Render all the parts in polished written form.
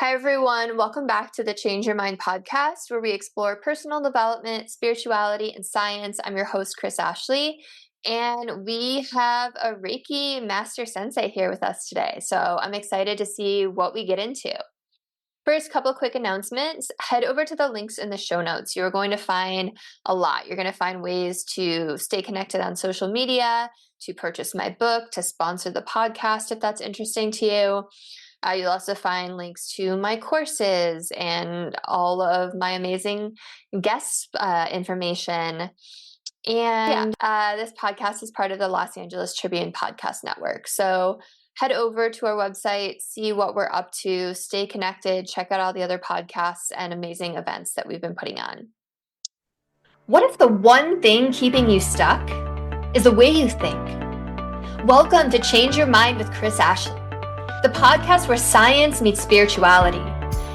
Hi, everyone. Welcome back to the Change Your Mind podcast, where we explore personal development, spirituality, and science. I'm your host, Chris Ashley, and we have a Reiki Master Sensei here with us today. So I'm excited to see what we get into. First, couple quick announcements. Head over to the links in the show notes. You're going to find a lot. You're going to find ways to stay connected on social media, to purchase my book, to sponsor the podcast if that's interesting to you. You'll also find links to my courses and all of my amazing guest information. And this podcast is part of the Los Angeles Tribune Podcast Network. So head over to our website, see what we're up to, stay connected, check out all the other podcasts and amazing events that we've been putting on. What if the one thing keeping you stuck is the way you think? Welcome to Change Your Mind with Chris Ashley, the podcast where science meets spirituality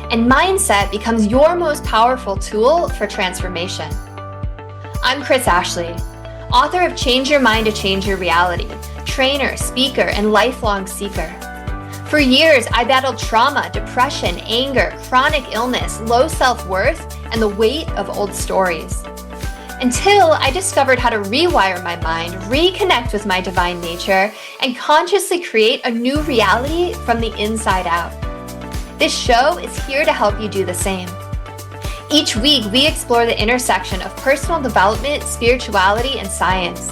and mindset becomes your most powerful tool for transformation. I'm Chris Ashley, author of Change Your Mind to Change Your Reality, trainer, speaker, and lifelong seeker. For years, I battled trauma, depression, anger, chronic illness, low self-worth, and the weight of old stories. Until I discovered how to rewire my mind, reconnect with my divine nature, and consciously create a new reality from the inside out. This show is here to help you do the same. Each week, we explore the intersection of personal development, spirituality, and science,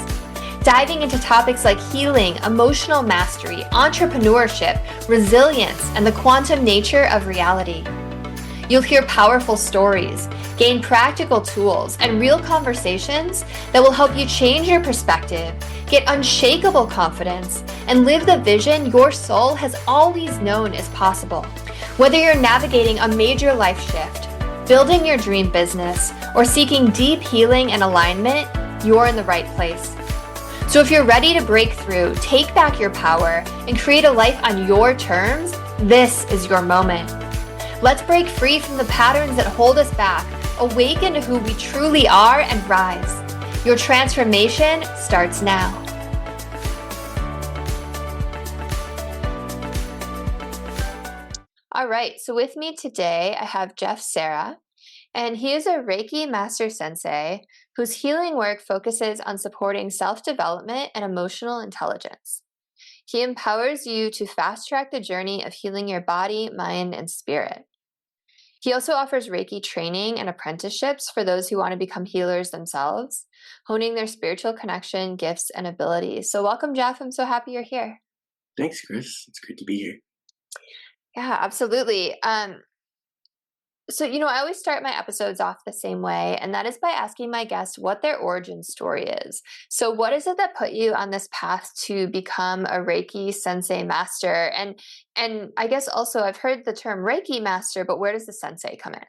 diving into topics like healing, emotional mastery, entrepreneurship, resilience, and the quantum nature of reality. You'll hear powerful stories, gain practical tools, and real conversations that will help you change your perspective, get unshakable confidence, and live the vision your soul has always known is possible. Whether you're navigating a major life shift, building your dream business, or seeking deep healing and alignment, you're in the right place. So if you're ready to break through, take back your power, and create a life on your terms, this is your moment. Let's break free from the patterns that hold us back, awaken to who we truly are, and rise. Your transformation starts now. All right, so with me today, I have Jeff Sera, and he is a Reiki Master Sensei whose healing work focuses on supporting self-development and emotional intelligence. He empowers you to fast-track the journey of healing your body, mind, and spirit. He also offers Reiki training and apprenticeships for those who want to become healers themselves, honing their spiritual connection, gifts, and abilities. So welcome, Jeff. I'm so happy you're here. Thanks, Chris. It's great to be here. Yeah, absolutely. So, I always start my episodes off the same way, and that is by asking my guests what their origin story is. So what is it that put you on this path to become a Reiki Sensei Master? And I guess also I've heard the term Reiki Master, but where does the Sensei come in?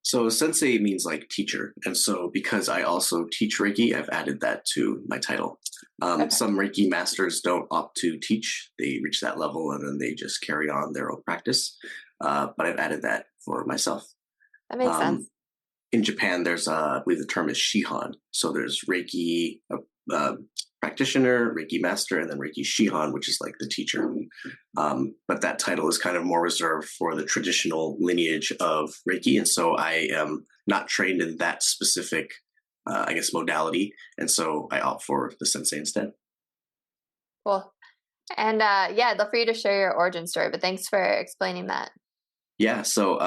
So Sensei means like teacher. And so because I also teach Reiki, I've added that to my title. Okay. Some Reiki masters don't opt to teach. They reach that level and then they just carry on their own practice. But I've added that for myself. That makes sense. In Japan, there's, I believe the term is Shihan. So there's Reiki practitioner, Reiki master, and then Reiki Shihan, which is like the teacher. But that title is kind of more reserved for the traditional lineage of Reiki. And so I am not trained in that specific, modality. And so I opt for the sensei instead. Cool. And I'd love for you to share your origin story, but thanks for explaining that. Yeah, so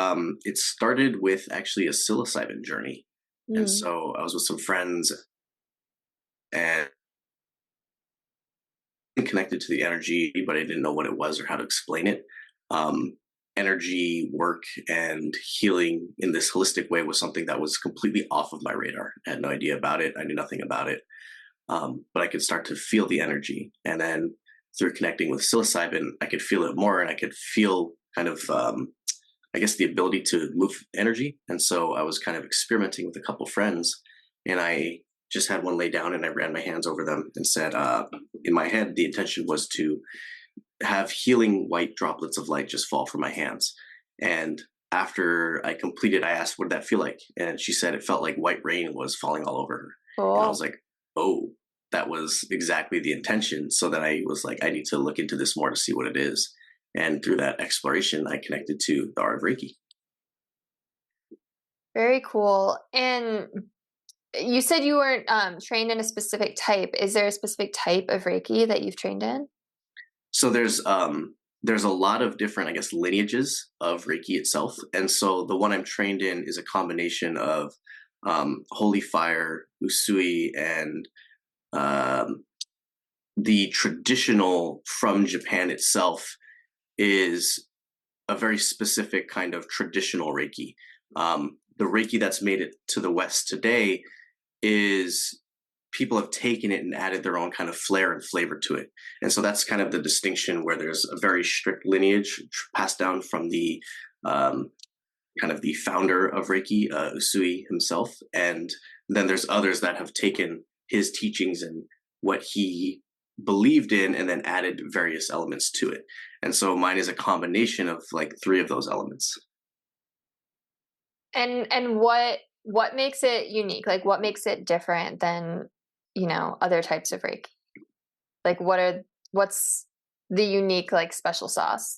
it started with actually a psilocybin journey. And so I was with some friends and connected to the energy, but I didn't know what it was or how to explain it. Energy work and healing in this holistic way was something that was completely off of my radar. I had no idea about it. I knew nothing about it. But I could start to feel the energy. And then through connecting with psilocybin, I could feel it more and I could feel kind of the ability to move energy. And so I was kind of experimenting with a couple friends, and I just had one lay down and I ran my hands over them and said, in my head, the intention was to have healing white droplets of light just fall from my hands. And after I completed, I asked, what did that feel like? And she said it felt like white rain was falling all over her. Cool. And I was like, oh, that was exactly the intention. So then I was like, I need to look into this more to see what it is. And through that exploration, I connected to the art of Reiki. Very cool. And you said you weren't trained in a specific type. Is there a specific type of Reiki that you've trained in? So there's a lot of different, I guess, lineages of Reiki itself, and so the one I'm trained in is a combination of holy fire, usui, and um, the traditional from Japan itself is a very specific kind of traditional Reiki. The Reiki that's made it to the West today is people have taken it and added their own kind of flair and flavor to it. And so that's kind of the distinction where there's a very strict lineage passed down from the um, kind of the founder of Reiki, Usui himself. And then there's others that have taken his teachings and what he believed in and then added various elements to it. And so mine is a combination of like three of those elements. And what makes it unique? Like what makes it different than, other types of Reiki? Like what's the unique like special sauce?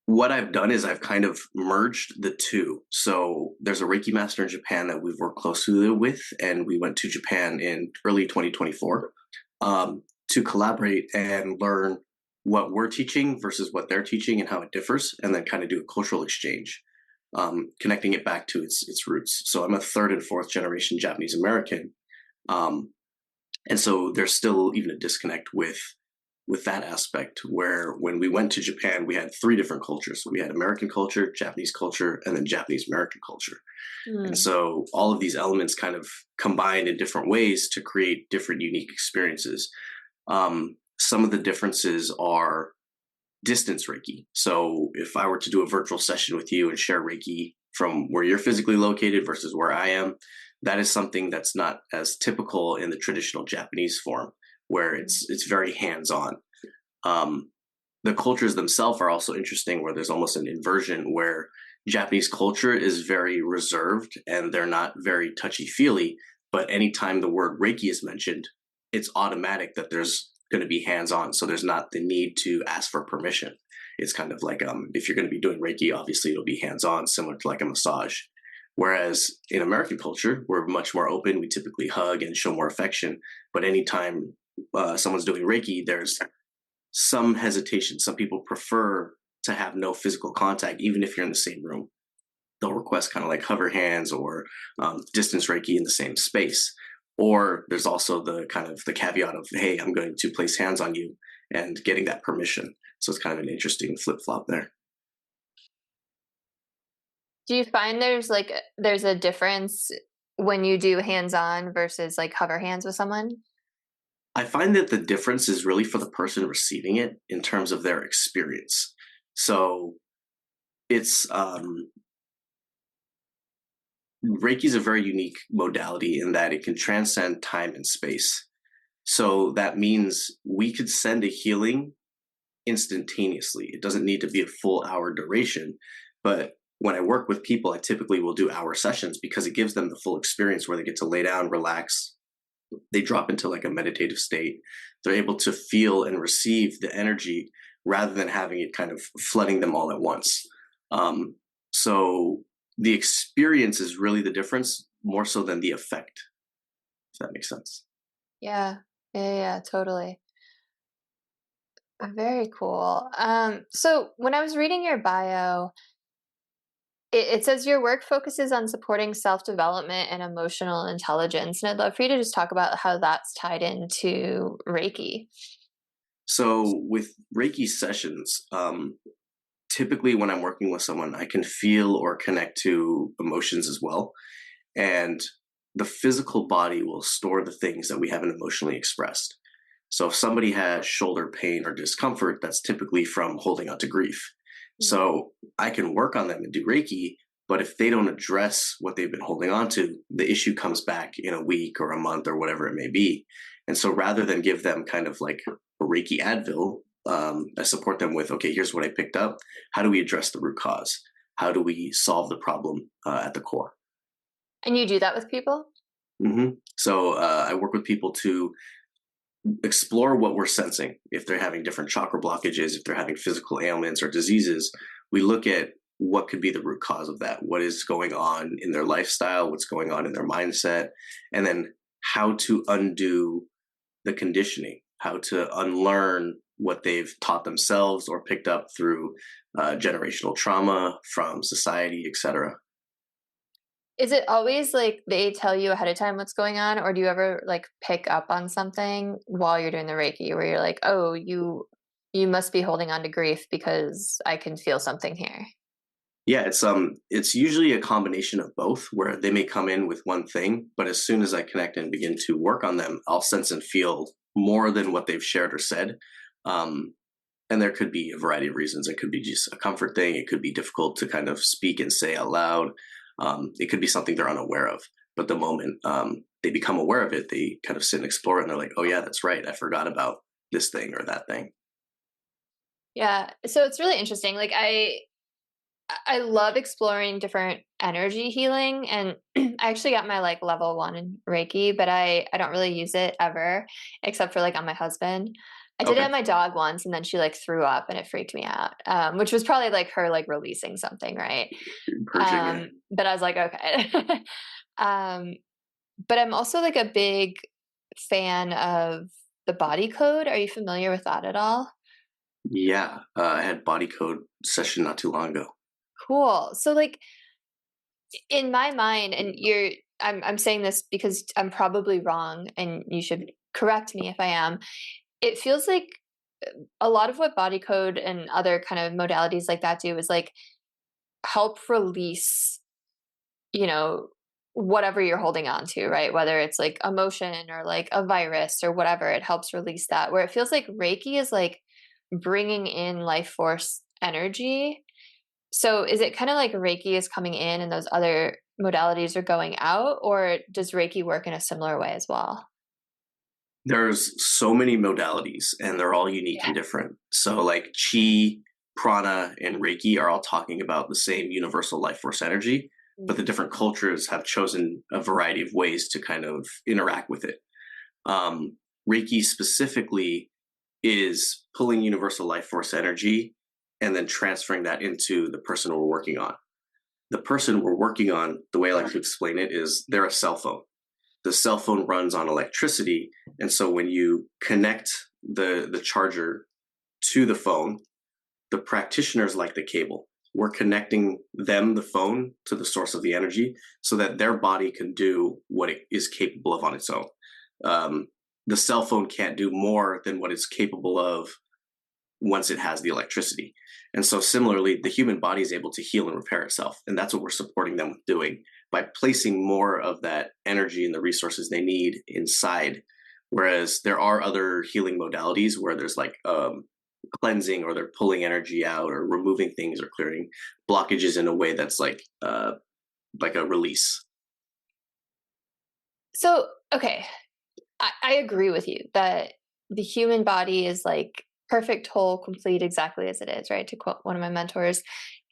What I've done is I've kind of merged the two. So there's a Reiki master in Japan that we've worked closely with, and we went to Japan in early 2024 to collaborate and learn what we're teaching versus what they're teaching and how it differs, and then kind of do a cultural exchange, connecting it back to its roots. So I'm a third and fourth generation Japanese American, um, and so there's still even a disconnect with that aspect where when we went to Japan, we had three different cultures. We had American culture, Japanese culture, and then Japanese American culture. And Mm. so all of these elements kind of combined in different ways to create different unique experiences. Some of the differences are distance Reiki. So if I were to do a virtual session with you and share Reiki from where you're physically located versus where I am, that is something that's not as typical in the traditional Japanese form, where it's very hands on. Um, the cultures themselves are also interesting, where there's almost an inversion where Japanese culture is very reserved and they're not very touchy feely. But anytime the word Reiki is mentioned, it's automatic that there's going to be hands on. So there's not the need to ask for permission. It's kind of like if you're going to be doing Reiki, obviously it'll be hands on, similar to like a massage. Whereas in American culture, we're much more open. We typically hug and show more affection. But anytime someone's doing Reiki, there's some hesitation. Some people prefer to have no physical contact, even if you're in the same room. They'll request kind of like hover hands or distance Reiki in the same space. Or there's also the kind of the caveat of, hey, I'm going to place hands on you and getting that permission. So it's kind of an interesting flip flop there. Do you find there's a difference when you do hands-on versus like hover hands with someone? I find that the difference is really for the person receiving it in terms of their experience. So it's Reiki is a very unique modality in that it can transcend time and space. So that means we could send a healing instantaneously. It doesn't need to be a full hour duration. But when I work with people, I typically will do hour sessions because it gives them the full experience where they get to lay down, relax. They drop into like a meditative state. They're able to feel and receive the energy rather than having it kind of flooding them all at once. So the experience is really the difference more so than the effect, if that makes sense. Yeah. Yeah, totally. Very cool. So when I was reading your bio, it says your work focuses on supporting self-development and emotional intelligence. And I'd love for you to just talk about how that's tied into Reiki. So with Reiki sessions, typically when I'm working with someone, I can feel or connect to emotions as well. And the physical body will store the things that we haven't emotionally expressed. So if somebody has shoulder pain or discomfort, that's typically from holding on to grief. Mm. So I can work on them and do Reiki, but if they don't address what they've been holding on to, the issue comes back in a week or a month or whatever it may be. And so rather than give them kind of like a Reiki Advil, I support them with, okay, here's what I picked up. How do we address the root cause? How do we solve the problem at the core? And you do that with people? So I work with people to explore what we're sensing. If they're having different chakra blockages, if they're having physical ailments or diseases, we look at what could be the root cause of that, what is going on in their lifestyle, what's going on in their mindset, and then how to undo the conditioning, how to unlearn what they've taught themselves or picked up through generational trauma from society, etc. Is it always like they tell you ahead of time what's going on, or do you ever like pick up on something while you're doing the Reiki where you're like, "Oh, you must be holding on to grief because I can feel something here." Yeah, it's usually a combination of both where they may come in with one thing, but as soon as I connect and begin to work on them, I'll sense and feel more than what they've shared or said. Um, and there could be a variety of reasons. It could be just a comfort thing. It could be difficult to kind of speak and say out loud. It could be something they're unaware of. But the moment they become aware of it, they kind of sit and explore it, and they're like, "Oh yeah, that's right. I forgot about this thing or that thing." Yeah. So it's really interesting. Like I love exploring different energy healing, and I actually got my like level 1 in Reiki, but I don't really use it ever except for like on my husband. I did it Okay, on my dog once and then she like threw up and it freaked me out. Which was probably like her like releasing something, right? purging. Yeah. But I was like, okay. um, but I'm also like a big fan of the body code. Are you familiar with that at all? Yeah, I had body code session not too long ago. Cool. So like in my mind, and I'm saying this because I'm probably wrong and you should correct me if I am. It feels like a lot of what body code and other kind of modalities like that do is like help release, you know, whatever you're holding on to, right? Whether it's like emotion or like a virus or whatever, it helps release that. Where it feels like Reiki is like bringing in life force energy. So is it kind of like Reiki is coming in and those other modalities are going out, or does Reiki work in a similar way as well? There's so many modalities and they're all unique Yeah. and different. So like chi, prana, and Reiki are all talking about the same universal life force energy, but the different cultures have chosen a variety of ways to kind of interact with it. Um, Reiki specifically is pulling universal life force energy and then transferring that into the person we're working on. The person we're working on, the way I like to explain it is they're a cell phone. The cell phone runs on electricity, and so when you connect the charger to the phone, the practitioners like the cable. We're connecting them, the phone, to the source of the energy so that their body can do what it is capable of on its own. um, the cell phone can't do more than what it's capable of once it has the electricity. And so similarly, the human body is able to heal and repair itself. And that's what we're supporting them with doing by placing more of that energy and the resources they need inside. Whereas there are other healing modalities where there's like cleansing, or they're pulling energy out or removing things or clearing blockages in a way that's like a release. So, okay, I agree with you that the human body is like perfect, whole, complete, exactly as it is, right? To quote one of my mentors,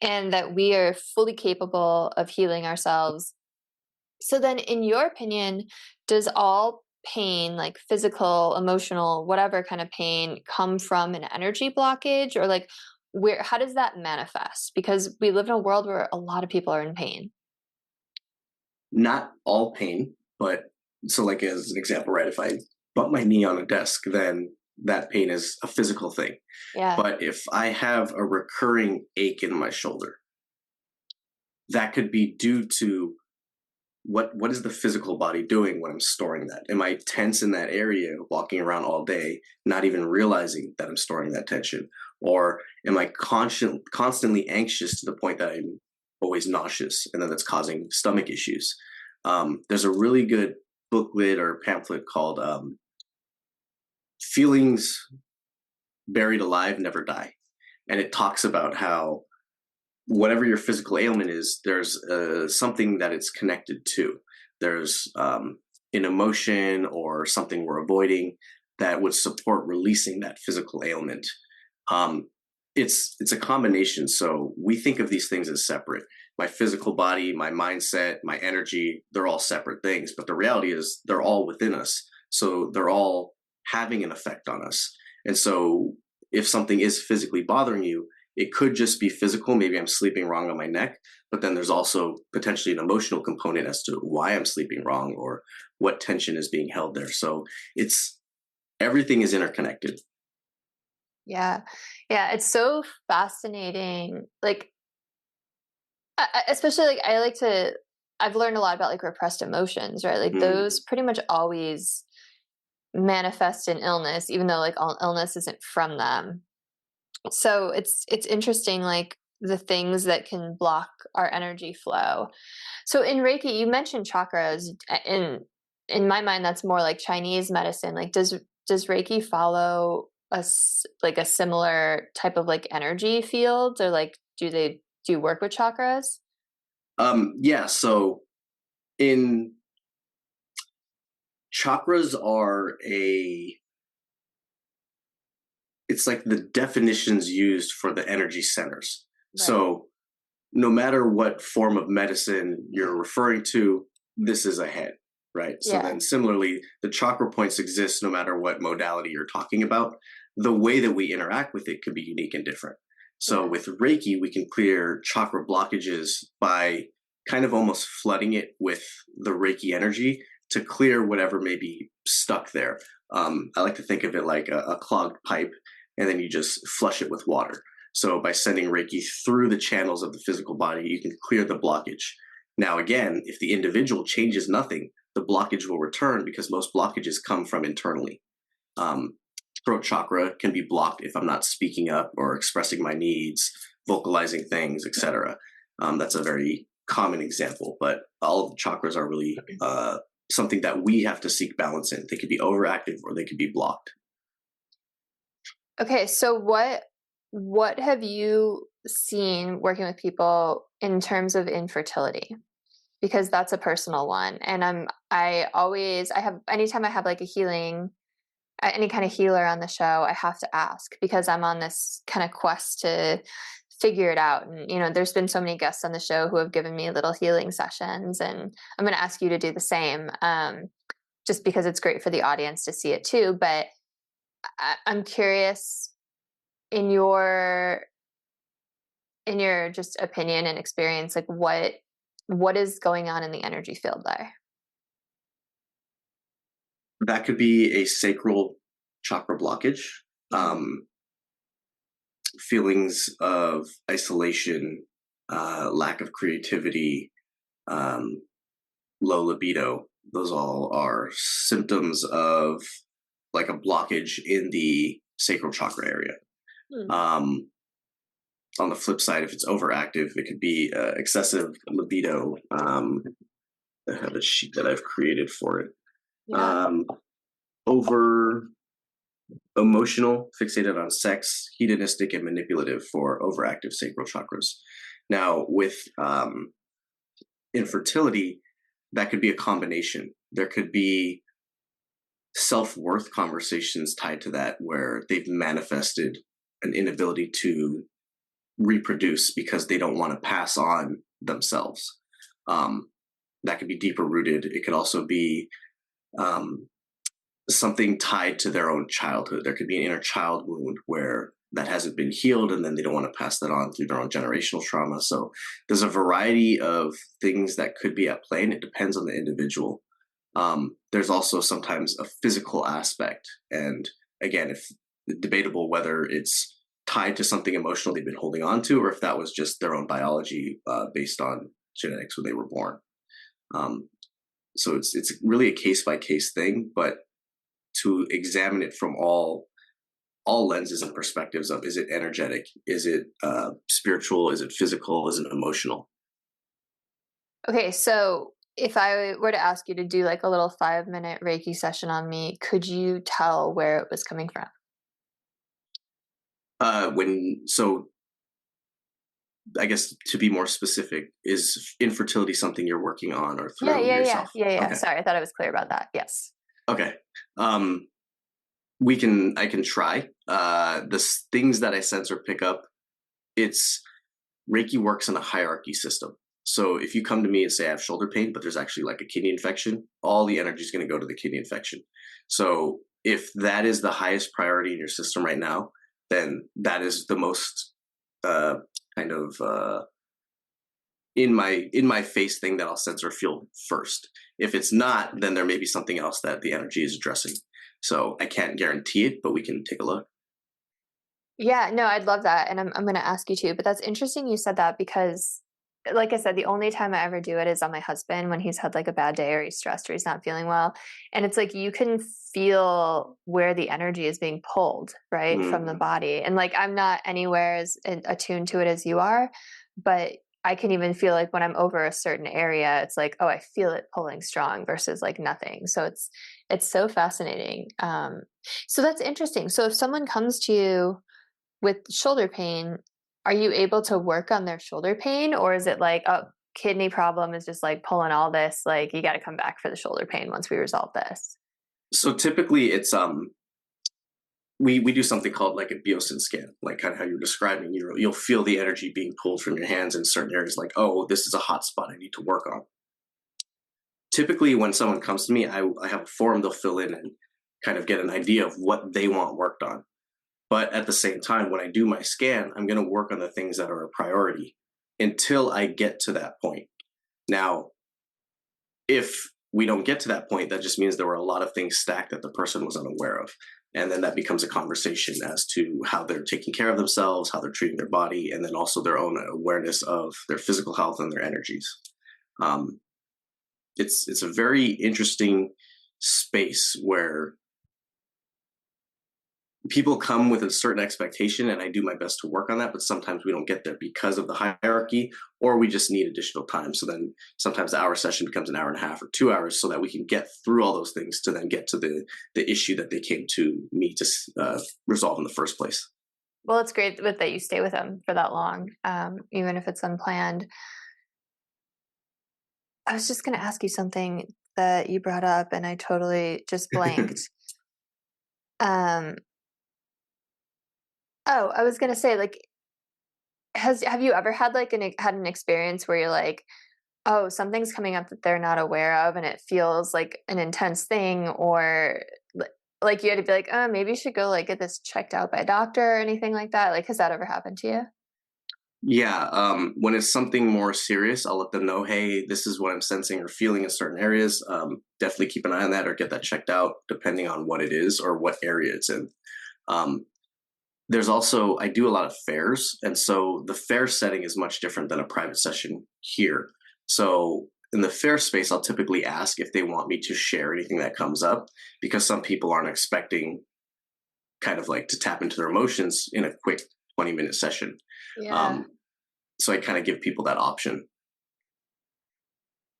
and that we are fully capable of healing ourselves. So, then, in your opinion, does all pain, like physical, emotional, whatever kind of pain, come from an energy blockage, or like how does that manifest? Because we live in a world where a lot of people are in pain. Not all pain, but so like as an example, right? If I bump my knee on a desk, then that pain is a physical thing. Yeah. But if I have a recurring ache in my shoulder, that could be due to what is the physical body doing when I'm storing that? Am I tense in that area, walking around all day, not even realizing that I'm storing that tension? Or am I constantly anxious to the point that I'm always nauseous, and then that's causing stomach issues? There's a really good booklet or pamphlet called "Feelings Buried Alive Never Die," and it talks about how whatever your physical ailment is, there's something that it's connected to. There's an emotion or something we're avoiding that would support releasing that physical ailment. Um, it's a combination. So we think of these things as separate. My physical body, my mindset, my energy, they're all separate things. But the reality is they're all within us. So they're all having an effect on us. And so if something is physically bothering you, it could just be physical. Maybe I'm sleeping wrong on my neck, but then there's also potentially an emotional component as to why I'm sleeping wrong or what tension is being held there. So it's everything is interconnected. Yeah. Yeah. It's so fascinating. Like, especially like I've learned a lot about like repressed emotions, right? Like Mm. those pretty much always manifest in illness, even though like all illness isn't from them. So it's interesting, like the things that can block our energy flow. So in Reiki, you mentioned chakras. In my mind, that's more like Chinese medicine. Like, does Reiki follow like a similar type of like energy field, or like do you work with chakras? Yeah. So in chakras are it's like the definitions used for the energy centers. Right. So no matter what form of medicine you're referring to, this is a head, right? So Yeah. then similarly, the chakra points exist no matter what modality you're talking about. The way that we interact with it could be unique and different. So Yeah. with Reiki, we can clear chakra blockages by kind of almost flooding it with the Reiki energy to clear whatever may be stuck there. I like to think of it like a clogged pipe, and then you just flush it with water. So by sending Reiki through the channels of the physical body, you can clear the blockage. Now, again, if the individual changes nothing, the blockage will return because most blockages come from internally. Um, Throat chakra can be blocked if I'm not speaking up or expressing my needs, vocalizing things, etc. That's a very common example, but all of the chakras are really something that we have to seek balance in. They could be overactive or they could be blocked. Okay, so what have you seen working with people in terms of infertility? Because that's a personal one, and I have anytime I have like a healing, any kind of healer on the show, I have to ask because I'm on this kind of quest to figure it out. And there's been so many guests on the show who have given me little healing sessions, and I'm going to ask you to do the same, just because it's great for the audience to see it too. But I'm curious, in your just opinion and experience, like what is going on in the energy field there? That could be a sacral chakra blockage. Mhm. Feelings of isolation, lack of creativity, um, low libido. Those all are symptoms of like a blockage in the sacral chakra area. Hmm. Um, on the flip side, if it's overactive, it could be excessive libido. I have a sheet that I've created for it. Yeah. Um, Over emotional, fixated on sex, hedonistic, and manipulative for overactive sacral chakras. Now, with infertility, that could be a combination. There could be self worth conversations tied to that where they've manifested an inability to reproduce because they don't want to pass on themselves. Um, that could be deeper rooted. It could also be um, something tied to their own childhood. There could be an inner child wound where that hasn't been healed, and then they don't want to pass that on through their own generational trauma. So there's a variety of things that could be at play, and it depends on the individual. There's also sometimes a physical aspect, and again, if debatable whether it's tied to something emotional they've been holding on to, or if that was just their own biology based on genetics when they were born. Um, so it's really a case by case thing, but to examine it from all lenses and perspectives of, is it energetic, is it spiritual, is it physical, is it emotional. Okay, so if I were to ask you to do like a little 5-minute Reiki session on me, could you tell where it was coming from? When so I guess to be more specific, is infertility something you're working on or Yeah, through yeah, yeah, yourself? yeah, yeah. Okay. Sorry, I thought I was clear about that. Yes. Okay. um I can try the things that I sense or pick up. It's Reiki works in a hierarchy system. So if you come to me and say I have shoulder pain, but there's actually like a kidney infection, all the energy is going to go to the kidney infection. So if that is the highest priority in your system right now, then that is the most uh, kind of in my face thing that I'll sense or feel first. If it's not, then there may be something else that the energy is addressing. So I can't guarantee it, but we can take a look. Yeah, no, I'd love that, and I'm gonna ask you too, but that's interesting you said that because, like I said, the only time I ever do it is on my husband when he's had, like, a bad day or he's stressed or he's not feeling well, and it's like you can feel where the energy is being pulled, right, from the Mm. body, and, like, I'm not anywhere as attuned to it as you are, but I can even feel, like, when I'm over a certain area, it's like, "Oh, I feel it pulling strong," versus, like, nothing, so it's so fascinating, so that's interesting, so if someone comes to you with shoulder pain, are you able to work on their shoulder pain, or is it like, "Oh, kidney problem is just, like, pulling all this, like, you gotta come back for the shoulder pain once we resolve this?" So typically, it's we do something called like a biosyn scan, like kind of how you're describing. You'll feel the energy being pulled from your hands in certain areas, like, oh, this is a hot spot I need to work on. Typically, when someone comes to me, I have a form they'll fill in and kind of get an idea of what they want worked on. But at the same time, when I do my scan, I'm going to work on the things that are a priority until I get to that point. Now, if we don't get to that point, that just means there were a lot of things stacked that the person was unaware of. And then that becomes a conversation as to how they're taking care of themselves, how they're treating their body, and then also their own awareness of their physical health and their energies. Um, it's a very interesting space where people come with a certain expectation, and I do my best to work on that, but sometimes we don't get there because of the hierarchy, or we just need additional time. So then sometimes the hour session becomes an hour and a half or 2 hours so that we can get through all those things to then get to the issue that they came to me to resolve in the first place. Well, it's great with that you stay with them for that long, even if it's unplanned. I was just gonna ask you something that you brought up, and I totally just blanked. Um, oh, I was gonna say, like, have you ever had, like, had an experience where you're like, oh, something's coming up that they're not aware of, and it feels like an intense thing, or like you had to be like, oh, maybe you should go like get this checked out by a doctor or anything like that. Like, has that ever happened to you? Yeah, when it's something more serious, I'll let them know, hey, this is what I'm sensing or feeling in certain areas. Definitely keep an eye on that or get that checked out, depending on what it is or what area it's in. Um, there's also, I do a lot of fairs, and so the fair setting is much different than a private session here. So in the fair space, I'll typically ask if they want me to share anything that comes up, because some people aren't expecting kind of like to tap into their emotions in a quick 20-minute session. Yeah. um, so I kind of give people that option.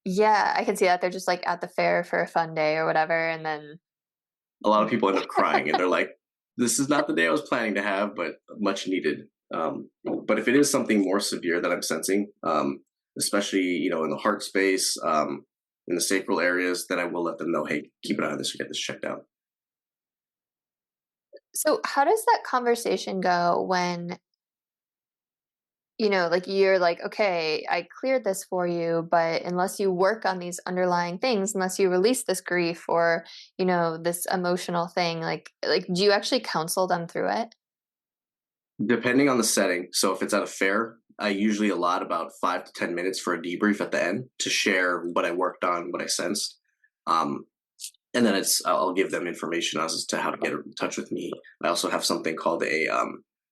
Yeah, I can see that. They're just like at the fair for a fun day or whatever. And then, A lot of people end up crying and they're like, this is not the day I was planning to have, but much needed. But if it is something more severe that I'm sensing, especially, in the heart space, in the sacral areas, then I will let them know, hey, keep an eye on this or get this checked out. so how does that conversation go when, like you're like, okay, I cleared this for you, but unless you work on these underlying things, unless you release this grief or, this emotional thing, like do you actually counsel them through it? Depending on the setting. So if it's at a fair, I usually allot about 5 to 10 minutes for a debrief at the end to share what I worked on, what I sensed. Um, and then I'll give them information as to how to get in touch with me. I also have something called a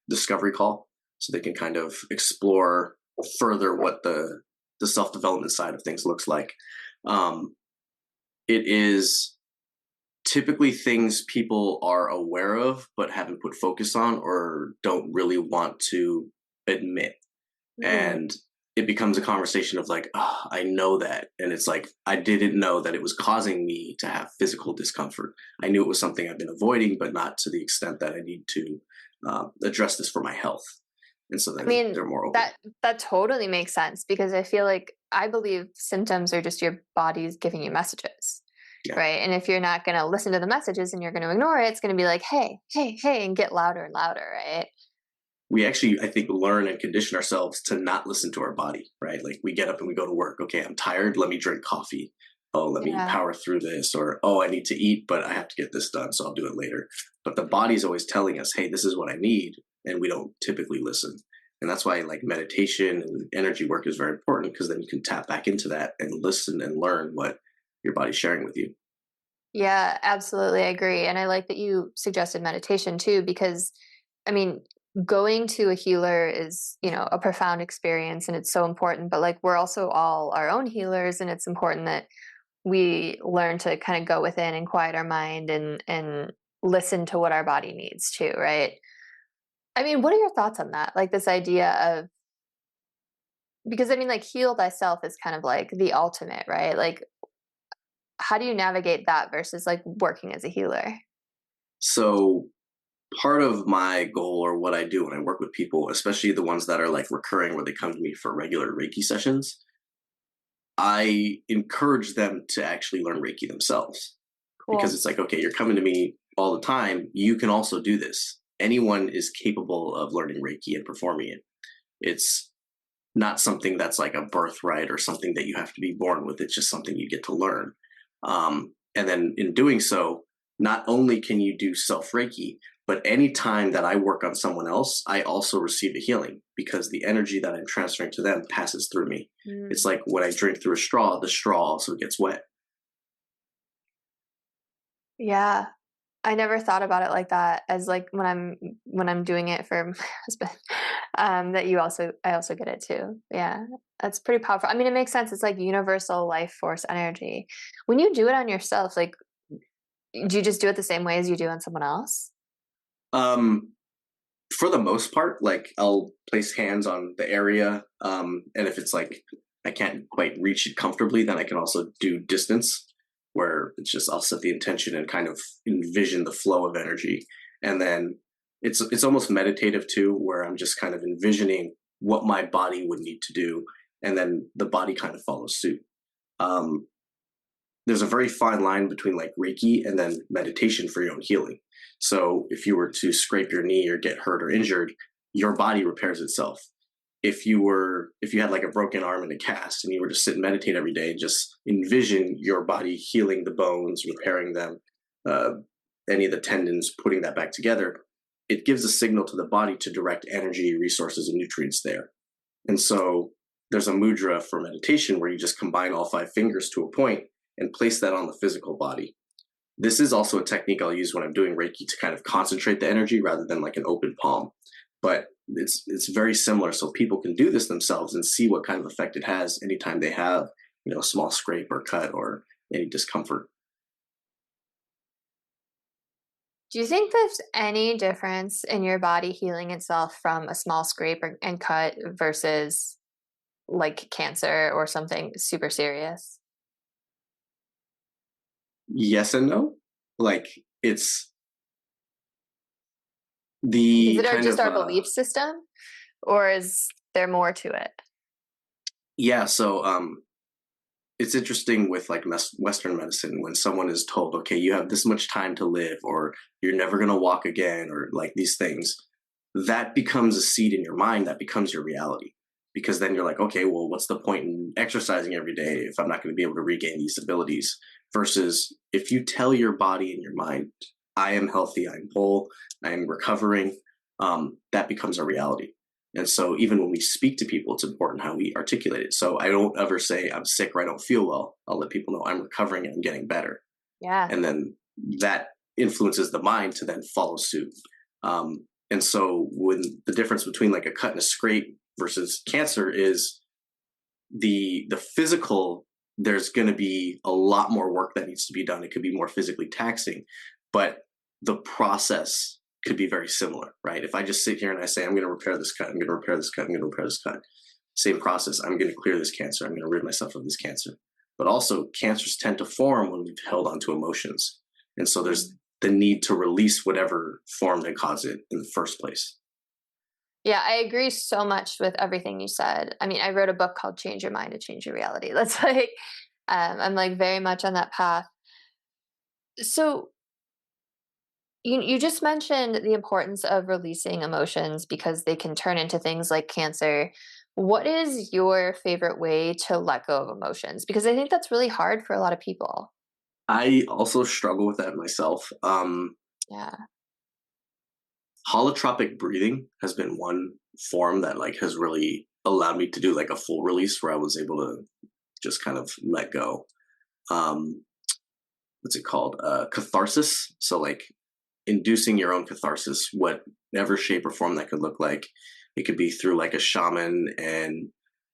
discovery call, so they can kind of explore further what the self development side of things looks like. Um, it is typically things people are aware of but haven't put focus on or don't really want to admit, Mm. and it becomes a conversation of like, oh, I know that, and it's like I didn't know that it was causing me to have physical discomfort. I knew it was something I've been avoiding, but not to the extent that I need to address this for my health. And so I then mean, they're more open. that totally makes sense because I believe symptoms are just your body's giving you messages, Yeah, right? And if you're not going to listen to the messages and you're going to ignore it, it's going to be like, hey, hey, hey, and get louder and louder, right? we actually, I think, learn and condition ourselves to not listen to our body, right? Like we get up and we go to work. Okay, I'm tired, let me drink coffee. oh, let me Yeah. power through this, or oh, I need to eat, but I have to get this done, so I'll do it later. But the body's always telling us, hey, this is what I need, and we don't typically listen. And that's why like meditation and energy work is very important, because then you can tap back into that and listen and learn what your body's sharing with you. Yeah, absolutely. I agree. And I like that you suggested meditation too, because I mean, going to a healer is, a profound experience and it's so important. But like, we're also all our own healers, and it's important that we learn to kind of go within and quiet our mind and listen to what our body needs too, right? I mean, what are your thoughts on that? Like this idea of, because I mean, like, heal thyself is kind of like the ultimate, right? Like, how do you navigate that versus like working as a healer? So part of my goal, or what I do when I work with people, especially the ones that are like recurring, where they come to me for regular Reiki sessions, I encourage them to actually learn Reiki themselves, because Cool. it's like, okay, you're coming to me all the time. You can also do this. Anyone is capable of learning Reiki and performing it. It's not something that's like a birthright or something that you have to be born with. It's just something you get to learn. And then in doing so, not only can you do self Reiki, but anytime that I work on someone else, I also receive a healing, because the energy that I'm transferring to them passes through me. It's Mm. like when I drink through a straw, the straw also gets wet. Yeah. I never thought about it like that, as like when I'm doing it for my husband. That I also get it too. Yeah. That's pretty powerful. I mean, it makes sense. It's like universal life force energy. When you do it on yourself, like, do you just do it the same way as you do on someone else? Um, for the most part, like I'll place hands on the area, and if it's like I can't quite reach it comfortably, then I can also do distance, where it's just I'll set the intention and kind of envision the flow of energy, and then it's almost meditative too, where I'm just kind of envisioning what my body would need to do, and then the body kind of follows suit. Um, there's a very fine line between like Reiki and then meditation for your own healing. So if you were to scrape your knee or get hurt or injured, your body repairs itself. If you had like a broken arm and a cast, and you were to sit and meditate every day and just envision your body healing the bones, repairing them, uh, any of the tendons, putting that back together, it gives a signal to the body to direct energy, resources, and nutrients there. And so there's a mudra for meditation where you just combine all five fingers to a point and place that on the physical body. This is also a technique I'll use when I'm doing Reiki to kind of concentrate the energy rather than like an open palm. But it's very similar, so people can do this themselves and see what kind of effect it has anytime they have, a small scrape or cut or any discomfort. Do you think there's any difference in your body healing itself from a small scrape and cut versus like cancer or something super serious? Yes and no. Like it's Is the it kind just of our belief system, or is there more to it? yeah. So it's interesting with like Western medicine, when someone is told, okay, you have this much time to live, or you're never going to walk again, or like these things, that becomes a seed in your mind that becomes your reality. Because then you're like, okay, well, what's the point in exercising every day if I'm not going to be able to regain these abilities? Versus if you tell your body and your mind, I am healthy, I'm whole, I'm recovering, that becomes a reality. And so even when we speak to people, it's important how we articulate it. So I don't ever say I'm sick or I don't feel well. I'll let people know I'm recovering and I'm getting better. Yeah. And then that influences the mind to then follow suit. And so when the difference between like a cut and a scrape versus cancer is the physical, there's going to be a lot more work that needs to be done. It could be more physically taxing, but the process could be very similar, right? If I just sit here and I say, I'm going to repair this cut, I'm going to repair this cut, I'm going to repair this cut, same process. I'm going to clear this cancer. I'm going to rid myself of this cancer. But also, cancers tend to form when we've held onto emotions. And so there's Mm. the need to release whatever form that caused it in the first place. Yeah, I agree so much with everything you said. I mean, I wrote a book called Change Your Mind to Change Your Reality. That's like, I'm like very much on that path. So you just mentioned the importance of releasing emotions because they can turn into things like cancer. What is your favorite way to let go of emotions? Because I think that's really hard for a lot of people. I also struggle with that myself. Yeah. Holotropic breathing has been one form that like has really allowed me to do like a full release where I was able to just kind of let go. Um, what's it called? Catharsis. So like inducing your own catharsis, whatever shape or form that could look like. It could be through like a shaman and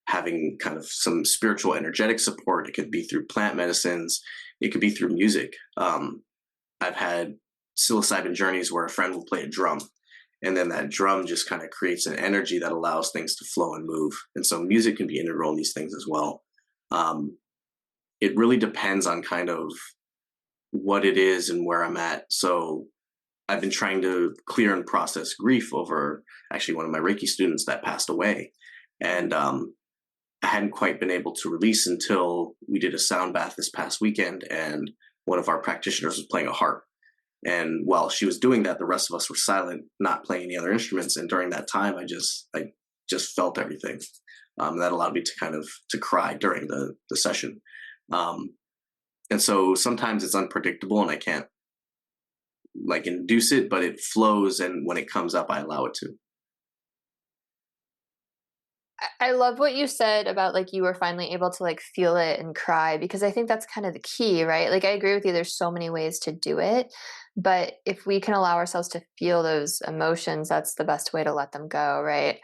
having kind of some spiritual energetic support. It could be through plant medicines. It could be through music. I've had psilocybin journeys where a friend will play a drum, and then that drum just kind of creates an energy that allows things to flow and move. And so music can be integral in these things as well. Um, it really depends on kind of what it is and where I'm at. So I've been trying to clear and process grief over actually one of my Reiki students that passed away. And I hadn't quite been able to release until we did a sound bath this past weekend, and one of our practitioners was playing a harp. And while she was doing that, the rest of us were silent, not playing any other instruments. And during that time, I just felt everything. That allowed me to kind of to cry during the session. Um, and so sometimes it's unpredictable, and I can't like induce it, but it flows. And when it comes up, I allow it to. I love what you said about like you were finally able to like feel it and cry because I think that's kind of the key, right? Like I agree with you, there's so many ways to do it. But if we can allow ourselves to feel those emotions, that's the best way to let them go, right?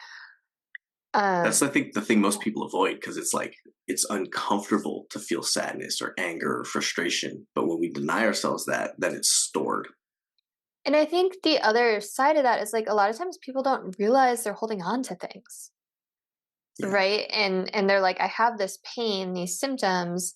That's, Um, I think, the thing most people avoid because it's like it's uncomfortable to feel sadness or anger or frustration. But when we deny ourselves that, then it's stored. and I think the other side of that is like a lot of times people don't realize they're holding on to things. Yeah. Right? And they're like, "I have this pain, these symptoms,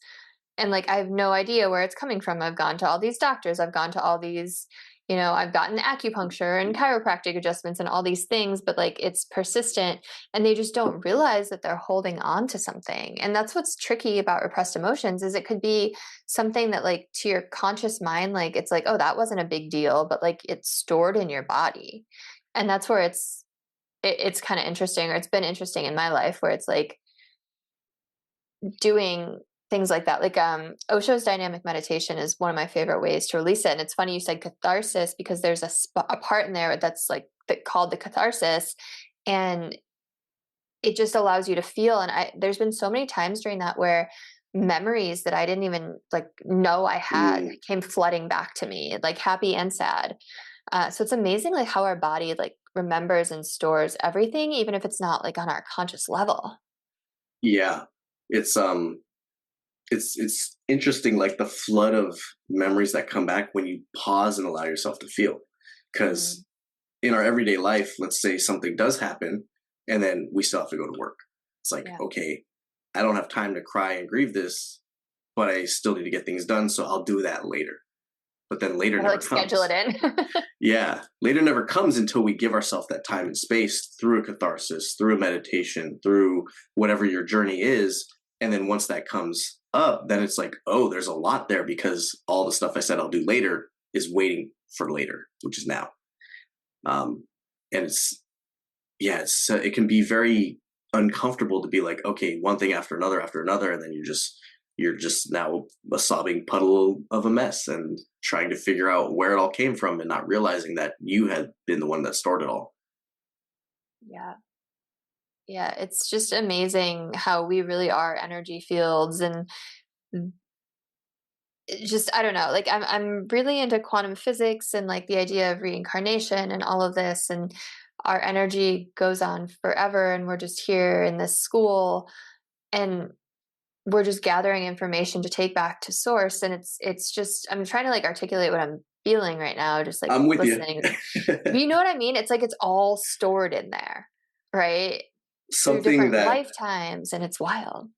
and, like, I have no idea where it's coming from. I've gone to all these doctors, I've gone to all these I've gotten acupuncture and chiropractic adjustments and all these things, but, like, it's persistent, and they just don't realize that they're holding on to something, and that's what's tricky about repressed emotions is it could be something that, like, to your conscious mind, like, it's like, "Oh, that wasn't a big deal," but, like, it's stored in your body, and that's where it's kinda interesting, or it's been interesting in my life where it's, like, doing things like that. Like, Osho's dynamic meditation is one of my favorite ways to release it, and it's funny you said catharsis because there's a part in there that's, like, called the catharsis, and it just allows you to feel, and there's been so many times during that where memories that I didn't even, like, know I had Mm, came flooding back to me, like, happy and sad. So it's amazing, like, how our body, like, remembers and stores everything, even if it's not, like, on our conscious level. yeah. It's it's interesting, like the flood of memories that come back when you pause and allow yourself to feel. Mm, Because in our everyday life, let's say something does happen, and then we still have to go to work. It's like, yeah. okay, I don't have time to cry and grieve this, but I still need to get things done, so I'll do that later. But then later Gotta, never like, schedule it comes. in. Yeah, later never comes until we give ourselves that time and space through a catharsis, through a meditation, through whatever your journey is. And then once that comes up, then it's like, oh, there's a lot there because all the stuff I said I'll do later is waiting for later, which is now. Um, and it's, yeah, it can be very uncomfortable to be like, okay, one thing after another, and then you're just now a sobbing puddle of a mess and trying to figure out where it all came from and not realizing that you had been the one that started it all. Yeah. Yeah, it's just amazing how we really are energy fields and it just I don't know, like I'm really into quantum physics and like the idea of reincarnation and all of this and our energy goes on forever and we're just here in this school and we're just gathering information to take back to source and it's just I'm trying to like articulate what I'm feeling right now just like I'm with you. listening. But you know what I mean? It's like it's all stored in there, right? Through something different that lifetimes, and it's wild.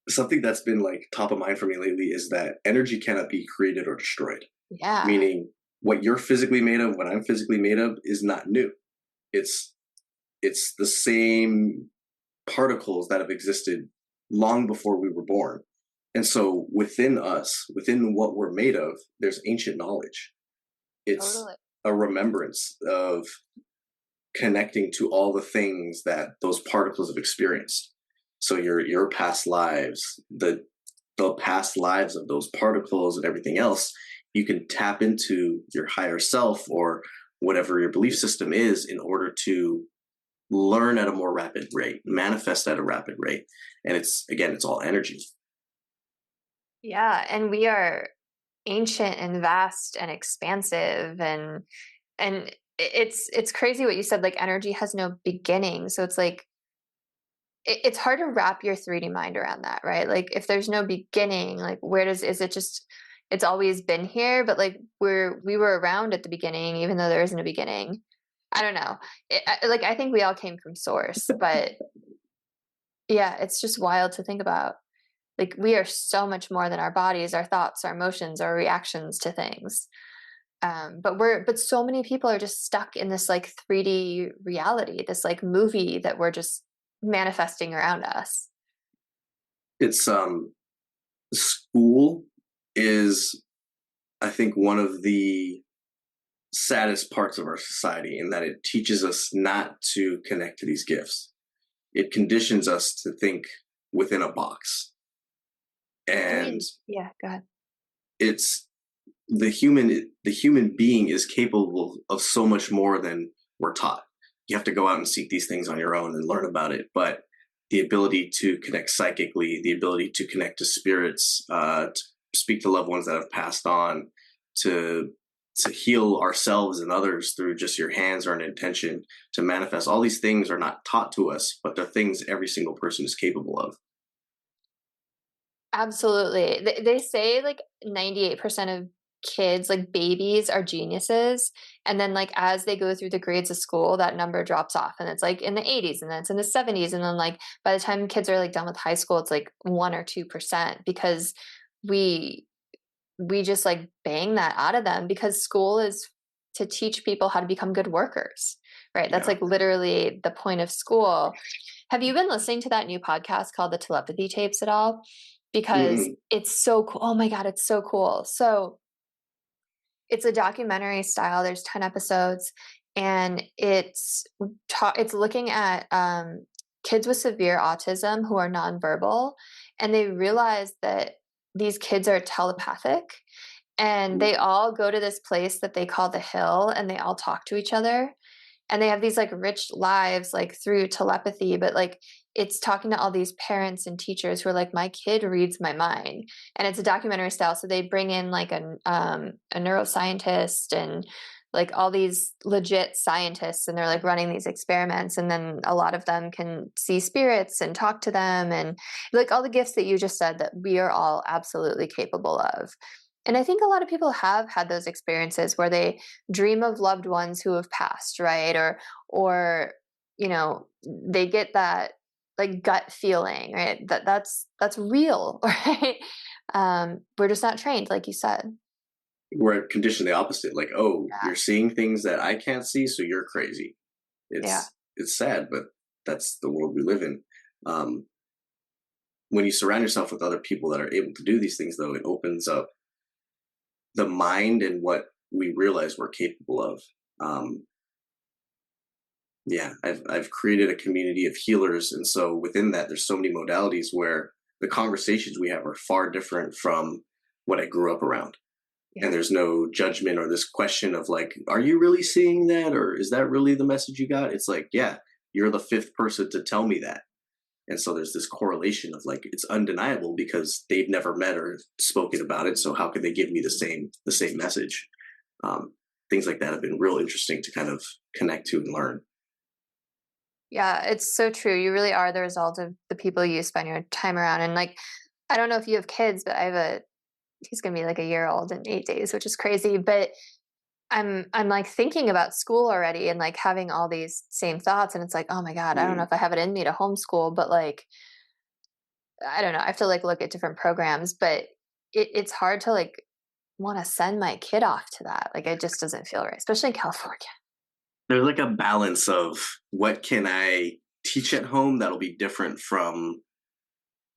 something that's been like top of mind for me lately is that energy cannot be created or destroyed. Yeah, Meaning what you're physically made of, what I'm physically made of is not new. It's it's the same particles that have existed long before we were born. And so within us, within what we're made of, there's ancient knowledge. It's totally. a remembrance of connecting to all the things that those particles have experienced. So your past lives, the past lives of those particles and everything else, you can tap into your higher self or whatever your belief system is in order to learn at a more rapid rate, manifest at a rapid rate. And it's all energy. Yeah, and we are ancient and vast and expansive, and it's crazy what you said, like energy has no beginning. So it's like it's hard to wrap your 3D mind around that, right? Like if there's no beginning, like where does is it just it's always been here, but like we were around at the beginning even though there isn't a beginning. I don't know. Like I think we all came from source, but yeah, it's just wild to think about. Like we are so much more than our bodies, our thoughts, our emotions, our reactions to things. But so many people are just stuck in this like 3D reality, this like movie that we're just manifesting around us. It's school is, I think, one of the saddest parts of our society in that it teaches us not to connect to these gifts. It conditions us to think within a box. I And mean, yeah, go ahead. it's the human being is capable of so much more than we're taught. You have to go out and seek these things on your own and learn about it. But the ability to connect psychically, the ability to connect to spirits, to speak to loved ones that have passed on, to heal ourselves and others through just your hands or an intention to manifest. All these things are not taught to us, but they're things every single person is capable of. Absolutely. They say like 98% of kids, like babies, are geniuses. And then, like, as they go through the grades of school, that number drops off and it's like in the 80s and then it's in the 70s. And then, like, by the time kids are like done with high school, it's like 1 or 2% because we, we just like bang that out of them because school is to teach people how to become good workers, right? That's Yeah. like literally the point of school. Have you been listening to that new podcast called the Telepathy Tapes at all? Because Mm-mm. it's so cool. Oh my God, it's so cool. So it's a documentary style. There's 10 episodes and it's looking at kids with severe autism who are nonverbal, and they realize that these kids are telepathic and they all go to this place that they call the hill and they all talk to each other and they have these like rich lives like through telepathy, but like it's talking to all these parents and teachers who are like, my kid reads my mind. And it's a documentary style, so they bring in like a neuroscientist and like all these legit scientists, and they're like running these experiments, and then a lot of them can see spirits and talk to them, and like all the gifts that you just said that we are all absolutely capable of. And I think a lot of people have had those experiences where they dream of loved ones who have passed, right? Or you know, they get that like gut feeling, right? That's real, right? We're just not trained, like you said. We're conditioned the opposite. Like, oh, Yeah. you're seeing things that I can't see, so you're crazy. Yeah. It's sad, but that's the world we live in. Um, when you surround yourself with other people that are able to do these things, though, it opens up the mind and what we realize we're capable of. Um, yeah, I've created a community of healers, and so within that, there's so many modalities where the conversations we have are far different from what I grew up around. And Yeah. there's no judgment or this question of like, are you really seeing that, or is that really the message you got? It's like, yeah, you're the fifth person to tell me that. And so there's this correlation of like, it's undeniable because they've never met or spoken about it, so how could they give me the same message? Things like that have been real interesting to kind of connect to and learn. Yeah, it's so true. You really are the result of the people you spend your time around. And like, I don't know if you have kids, but I have he's gonna be like a year old in 8 days, which is crazy. But I'm like thinking about school already and like having all these same thoughts. And it's like, oh my God, I don't know Mm. if I have it in me to homeschool, but like, I don't know. I have to like look at different programs, but it's hard to like want to send my kid off to that. Like, it just doesn't feel right, especially in California. There's like a balance of what can I teach at home that'll be different from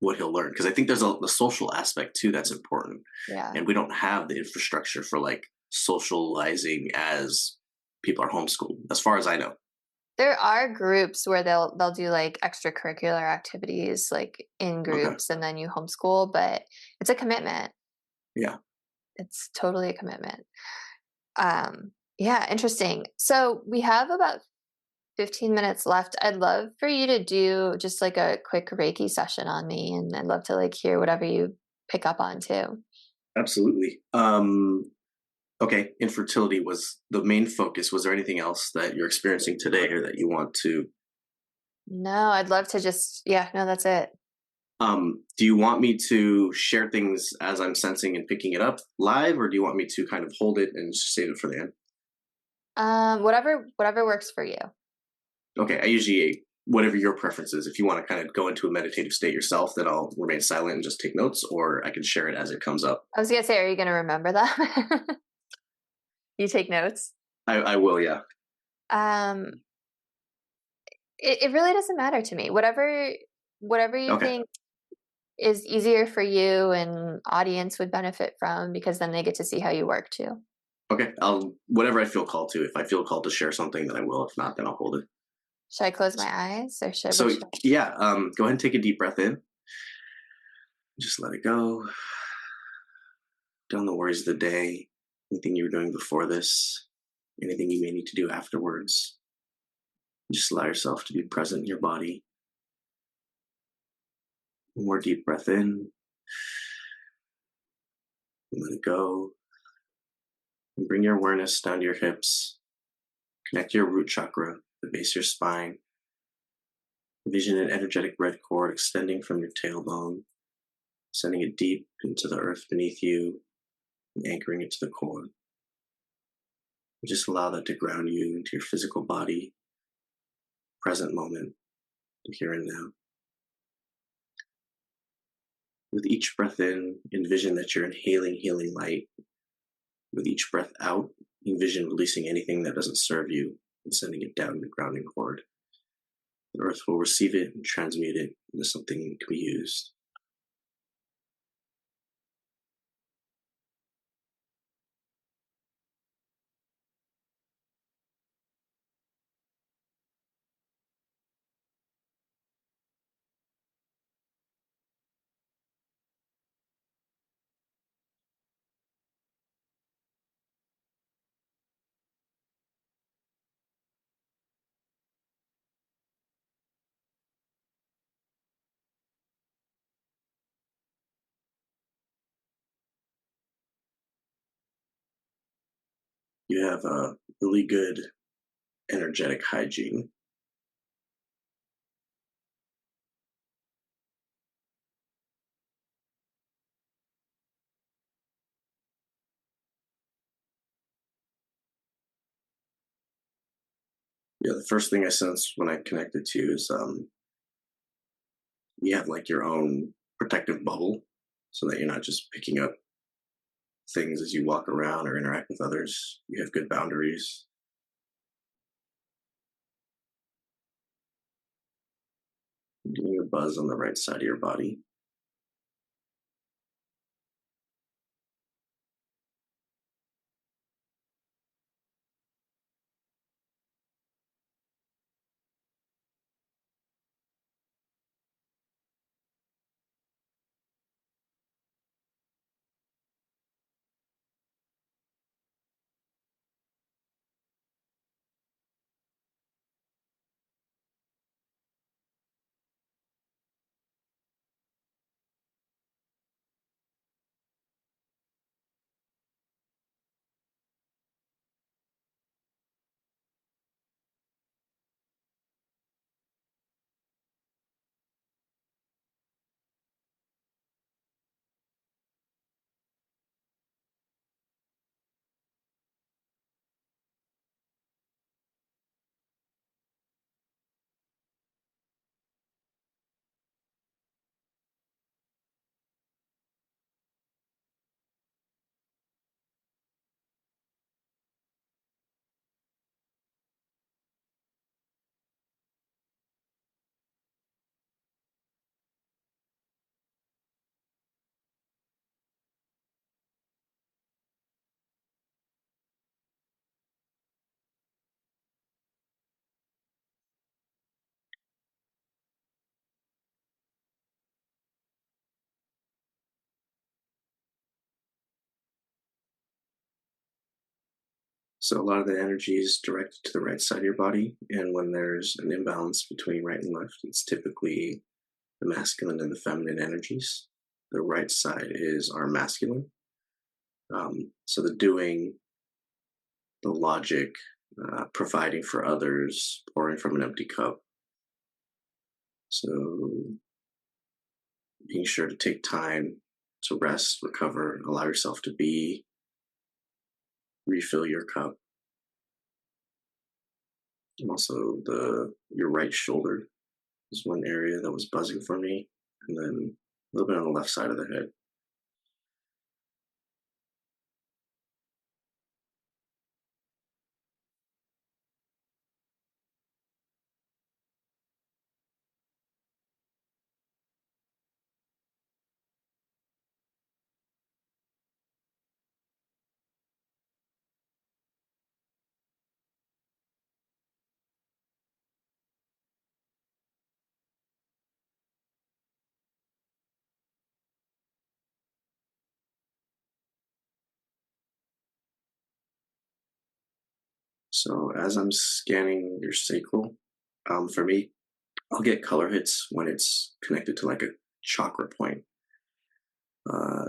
what he'll learn, because I think there's the social aspect too that's important, Yeah. and we don't have the infrastructure for like socializing as people are homeschooled, as far as I know. There are groups where they'll do, like, extracurricular activities, like, in Okay. groups, and then you homeschool, but it's a commitment. Yeah. It's totally a commitment. Yeah, interesting. So we have about 15 minutes left. I'd love for you to do just, like, a quick Reiki session on me, and I'd love to, like, hear whatever you pick up on too. Absolutely. Okay. Infertility was the main focus. Was there anything else that you're experiencing today or that you want to? No, I'd love to just yeah, no, that's it. Do you want me to share things as I'm sensing and picking it up live, or do you want me to kind of hold it and save it for the end? Whatever works for you. Okay, I usually whatever your preference is. If you want to kind of go into a meditative state yourself, then I'll remain silent and just take notes, or I can share it as it comes up. I was gonna say, are you gonna remember that? You take notes? I will, yeah. Um, it really doesn't matter to me. Whatever you Okay, think is easier for you and audience would benefit from, because then they get to see how you work too. okay. I'll whatever I feel called to. If I feel called to share something, then I will. If not, then I'll hold it. Should I close my eyes or should what So should I yeah, go ahead and take a deep breath in. Just let it go. Down the worries of the day, anything you were doing before this, anything you may need to do afterwards. Just allow yourself to be present in your body. One more deep breath in, and let it go. And bring your awareness down to your hips. Connect to your root chakra, the base of your spine. Envision an energetic red cord extending from your tailbone, sending it deep into the earth beneath you and anchoring it to the core. Just allow that to ground you into your physical body, present moment, here and now. With each breath in, envision that you're inhaling healing light. With each breath out, envision releasing anything that doesn't serve you and sending it down the grounding cord. The earth will receive it and transmute it into something that can be used. You have a really good energetic hygiene. Yeah, the first thing I sensed when I connected to you is you have like your own protective bubble so that you're not just picking up things as you walk around or interact with others. You have good boundaries. Getting a buzz on the right side of your body. So a lot of the energy is directed to the right side of your body, and when there's an imbalance between right and left, it's typically the masculine and the feminine energies. The right side is our masculine. So the doing, the logic, providing for others, pouring from an empty cup. So being sure to take time to rest, recover, allow yourself to be, refill your cup. And also your right shoulder is one area that was buzzing for me, and then a little bit on the left side of the head. So as I'm scanning your sacral, for me, I'll get color hits when it's connected to like a chakra point.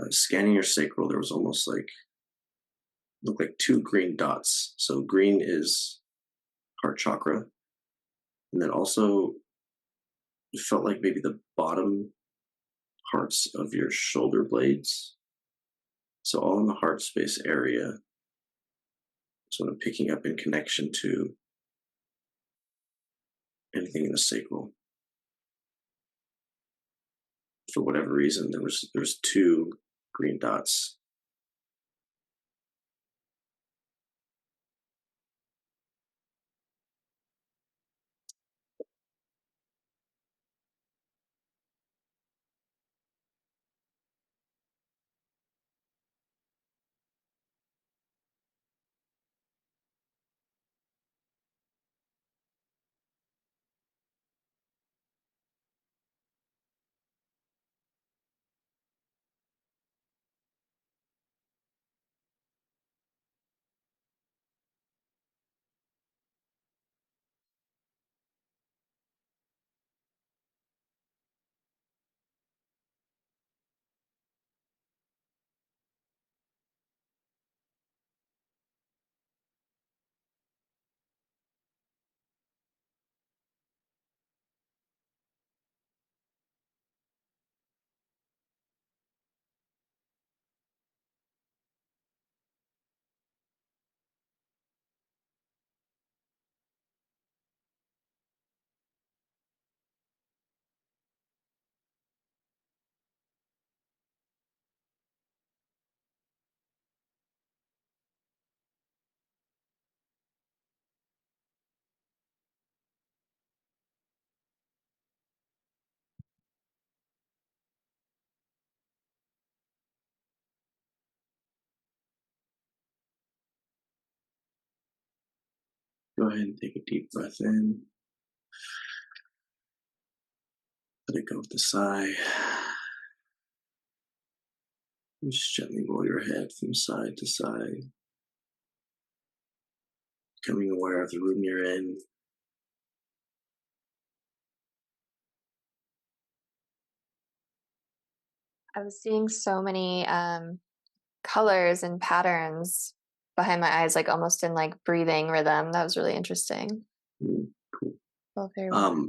Scanning your sacral, there was almost like looked like two green dots. So green is heart chakra, and then also it felt like maybe the bottom parts of your shoulder blades. So all in the heart space area is what I'm picking up in connection to anything in the sacral. For whatever reason, there was two green dots. Go ahead and take a deep breath in. Let it go with a sigh. And just gently roll your head from side to side, becoming aware of the room you're in. I was seeing so many colors and patterns behind my eyes, like almost in like breathing rhythm. That was really interesting. Cool. Well, very well.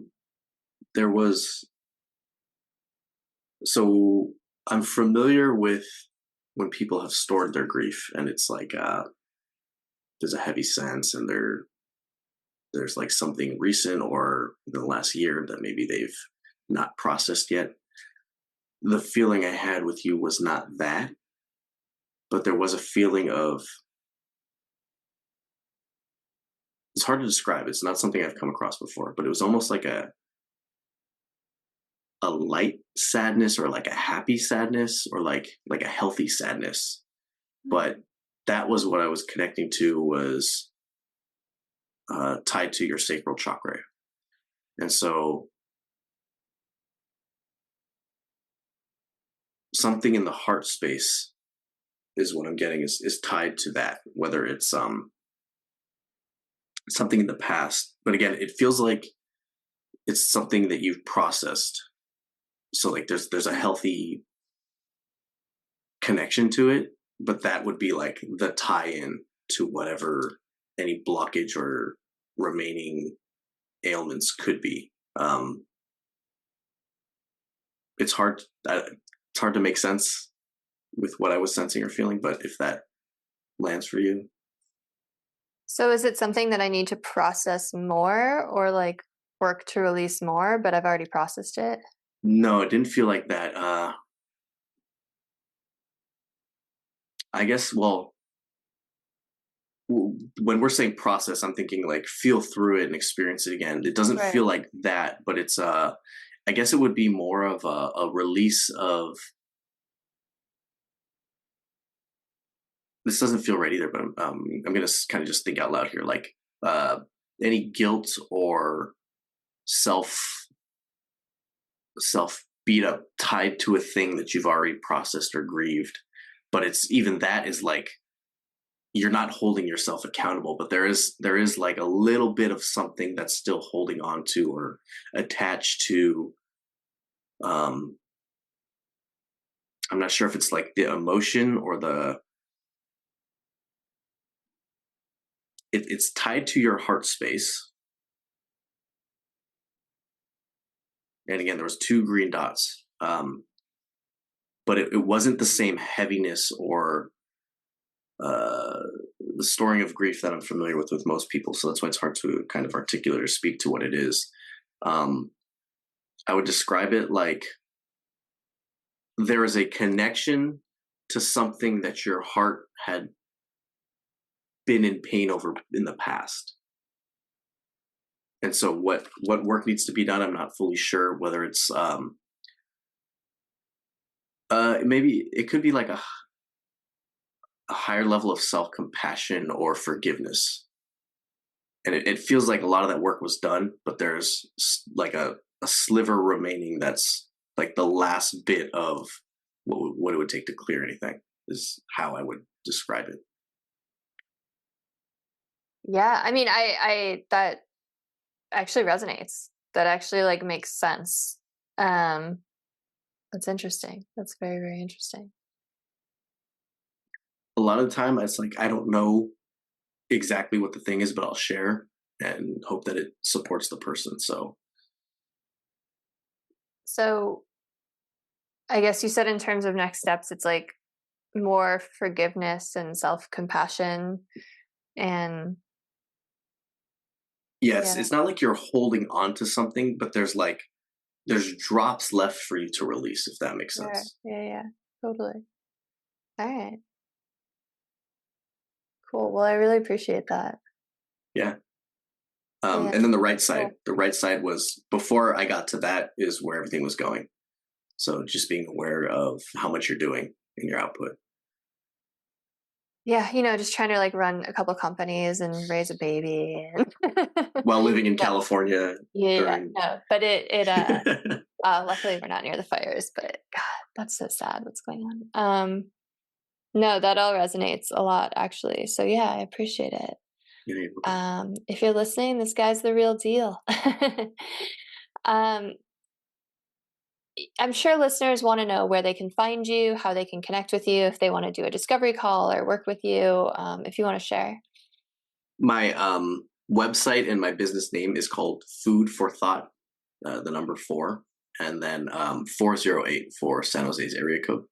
There was so I'm familiar with when people have stored their grief, and it's like there's a heavy sense, and there's like something recent or in the last year that maybe they've not processed yet. The feeling I had with you was not that, but there was a feeling of, it's hard to describe. It's not something I've come across before, but it was almost like a light sadness or like a happy sadness or like a healthy sadness. But that was what I was connecting to, was tied to your sacral chakra. And so something in the heart space is what I'm getting is tied to that, whether it's something in the past. But again, it feels like it's something that you've processed. So like there's a healthy connection to it, but that would be like the tie-in to whatever any blockage or remaining ailments could be. It's hard. It's hard to make sense with what I was sensing or feeling, but if that lands for you, So is it something that I need to process more or like work to release more, but I've already processed it? no, it didn't feel like that. I guess. Well, when we're saying process, I'm thinking like feel through it and experience it again. It doesn't Right. feel like that, but it's I guess it would be more of a release of. This doesn't feel right either, but I'm gonna kind of just think out loud here, like uh, any guilt or self self beat up tied to a thing that you've already processed or grieved. But it's even that is like you're not holding yourself accountable, but there is like a little bit of something that's still holding on to or attached to. um I'm not sure if it's like the emotion or it's tied to your heart space. And again, there was two green dots, but it wasn't the same heaviness or uh the storing of grief that I'm familiar with most people. So that's why it's hard to kind of articulate or speak to what it is. um I would describe it like there is a connection to something that your heart had been in pain over in the past. And so what work needs to be done, I'm not fully sure. Whether it's maybe it could be like a higher level of self-compassion or forgiveness. And it feels like a lot of that work was done, but there's like a sliver remaining that's like the last bit of what it would take to clear anything, is how I would describe it. Yeah. I mean, that actually resonates. That actually like makes sense. Um, that's interesting. That's very, very interesting. A lot of the time, it's like I don't know exactly what the thing is, but I'll share and hope that it supports the person. So So I guess you said in terms of next steps, it's like more forgiveness and self-compassion and yes, yeah, it's not like you're holding on to something, but there's drops left for you to release, if that makes sure. sense. Yeah, yeah, totally. All right, cool. Well, I really appreciate that. Yeah. Yeah, And then cool. the right side was before I got to that is where everything was going. So just being aware of how much you're doing in your output Yeah, just trying to like run a couple companies and raise a baby and while living in no, California yeah, yeah, during. no. But luckily we're not near the fires, but God, that's so sad what's going on. No, that all resonates a lot actually. So yeah, I appreciate it. If you're listening, this guy's the real deal. um, I'm sure listeners want to know where they can find you, how they can connect with you, if they want to do a discovery call or work with you. If you want to share. My website and my business name is called Food for Thought, the number four, and then 408 for San Jose's area code.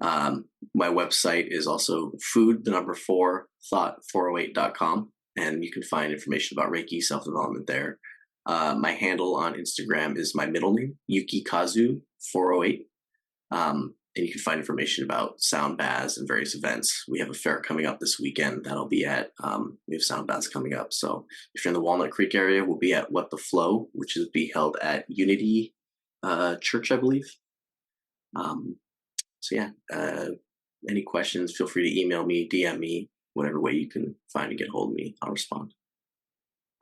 My website is also food, the number four, thought 408.com. And you can find information about Reiki self development there. My handle on Instagram is my middle name, Yukikazu 408. And you can find information about sound baths and various events. We have a fair coming up this weekend that'll be at, we have sound baths coming up. So if you're in the Walnut Creek area, we'll be at What the Flow, which is be held at Unity Church, I believe. Um, so yeah, any questions, feel free to email me, DM me, whatever way you can find to get hold of me, I'll respond.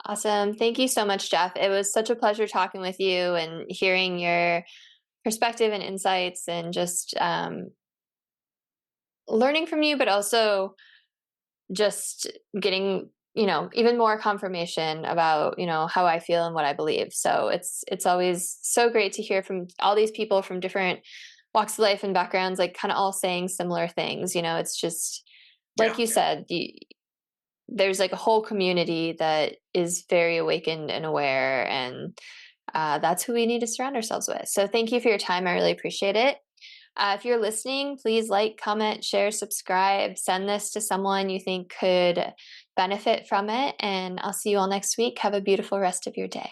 Awesome. Thank you so much, Jeff. It was such a pleasure talking with you and hearing your perspective and insights and just learning from you, but also just getting even more confirmation about, how I feel and what I believe. So it's always so great to hear from all these people from different walks of life and backgrounds, like kind of all saying similar things. It's just Yeah. like you said, there's like a whole community that is very awakened and aware, and that's who we need to surround ourselves with. So thank you for your time. I really appreciate it. If you're listening, please like, comment, share, subscribe, send this to someone you think could benefit from it. And I'll see you all next week. Have a beautiful rest of your day.